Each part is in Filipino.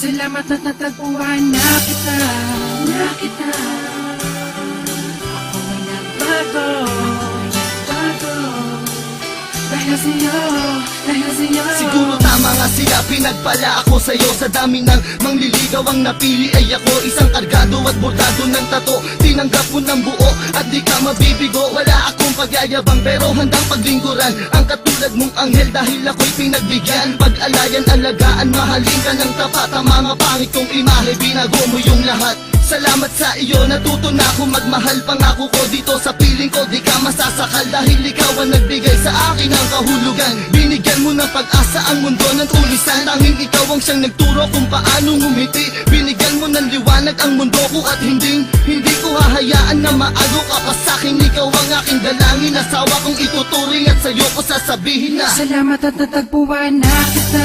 Salamat at natagpuan na kita. Ako ay nagbago. Dahil sa'yo. Siguro tama nga sila, pinagpala ako sa'yo. Sa dami ng mangliligaw ang napili ay ako. Isang kargado at bordado ng tato. Tinanggap mo ng buo at di ka mabibigo. Wala akong pagyayabang pero handang paglingkuran ang katulad mong anghel dahil ako'y pinagbigyan. Pag-alayan, alagaan, mahalin ka ng tapat. Ang mga pangit kong imahe, binago mo yung lahat. Salamat sa iyo, natuto na ako magmahal. Pangako ko dito sa piling ko, di ka masasakal. Dahil ikaw ang nagbigay sa akin ng kahulugan. Binigyan mo ng pag-asa ang mundo ng tulisan. Tanging ikaw ang siyang nagturo kung paano ngumiti. Binigyan mo ng liwanag ang mundo ko at hindi ko hahayaan na maago ka pa sa'kin. Ikaw ang aking dalangin, asawa kong ituturing at sa'yo ko sasabihin na salamat at natagpuan na kita.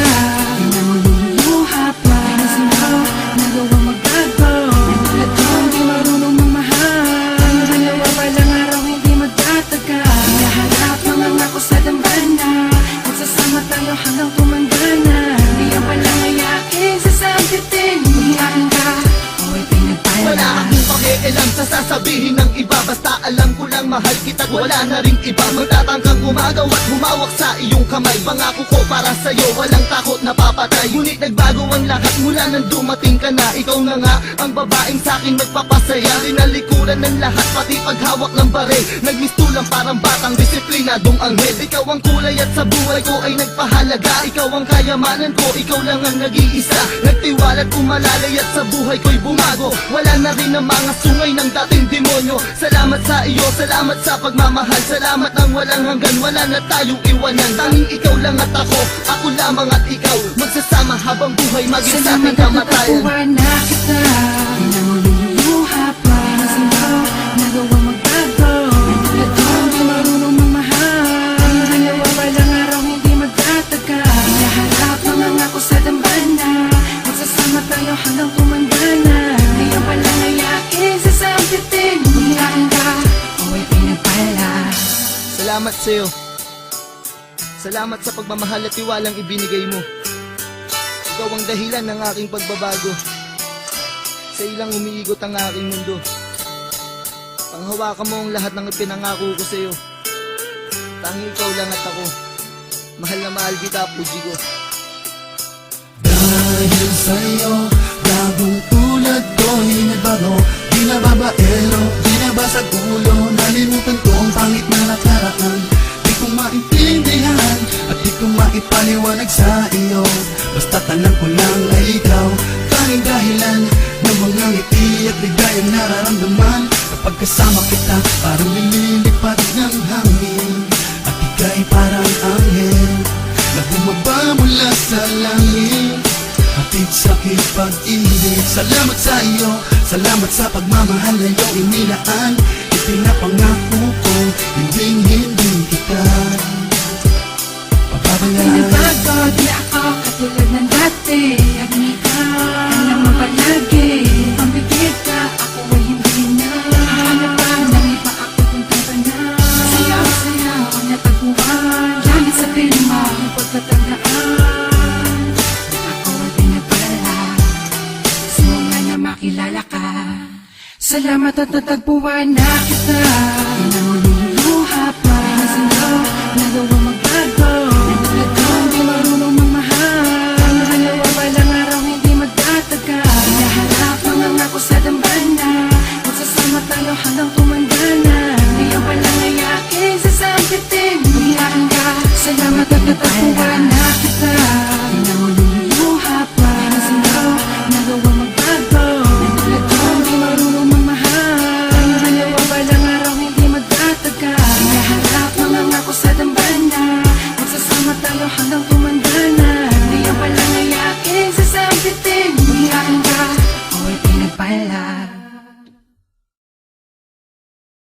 Pinamululuha pa nagawang magbago. At kung di marunong magmahal, ang dalawa palang araw hindi magtatagal. Hinaharap mga ngako sa dambana, magsasama tayo hanggang tumanda na. Hindi yan palang ayakin, sasabitin. Umiyakin ka, ako'y pinagpala. wala akong pakialam sa sasabihin ng iba. Basta alam ko lang mahal kita, wala na rin iba. Magtatangkang umagaw at humawak sa iyong kamay. Pangako ko para sa'yo, walang takot na papatay. Ngunit nagbago ang lahat mula nang dumating ka na. Ikaw na nga ang babaeng sa'kin magpapasaya. Rinalikuran ng lahat, pati paghawak ng bare. Nagmistulang parang batang disiplinadong anghel. Ikaw ang kulay at sa buhay ko ay nagpahalaga. Ikaw ang kayamanan ko, ikaw lang ang nag-iisa. Nagtiwala't umalalay at sa buhay ko'y bumago. Wala na rin ang mga sungay ng dating demonyo. Salamat sa iyo, salamat sa pagmamahal. Salamat ng walang hanggan, wala na tayong iwanan. Tanging ikaw lang at ako lamang at ikaw. Magsasama habang buhay, maging sa ating kamatayan. Natagpuan na kita. Pinamululuha pa nagawang magbago. At kung di marunong magmahal, ang dalawa palang araw hindi magtatagal. Hinaharap mga ngako sa dambana, magsasama tayo hanggang tumanda na. Ngayon palang ayakin, sasabitin. Umiyakin ka, ako'y pinagpala. Salamat sa'yo. Salamat sa pagmamahal at tiwalang ibinigay mo. Ikaw ang dahilan ng aking pagbabago. Sa ilang umiigot ang aking mundo. Panghawakan mo ang lahat ng ipinangako ko sa'yo. Tanging ikaw lang at ako. Mahal na mahal kita, puji ko. Dahil sa'yo, bagong tulad ko'y nagbago. Di na babaero, di na basag ulo. Nalimutan ko ang pangit na nakaraan. Di ko maintindihan at di ko maipaliwanag sa iyo. Basta tanang ko lang ay ikaw, tanging dahilan ng mga ngiti at ligayang nararamdaman. Kapag kasama kita, parang lumilipad ng hangin. At ika'y parang anghel na bumaba mula sa langit. Hatid sa'king pag-ibig. Salamat sa iyo, salamat sa pagmamahal na iyong inilaan. Ipinapangako ko, hindi kita pababayaan. Pinabago, di ako katulad ng dati. Ikaw naman palagi, pambigit ka, ako ay hindi na. Hahanapan ng iba ako kung tata na. Sayaw ang natagpuan, langit sa pinma, ang pagkatandaan. Ako ay pinagpala, gusto mo nga na makilala ka. Salamat at natagpuan na kita. Pinamululuha pa nagawang magbago. At kung di marunong magmahal, ang dalawa palang araw hindi magtatagal. Hinaharap mga ngako sa dambana,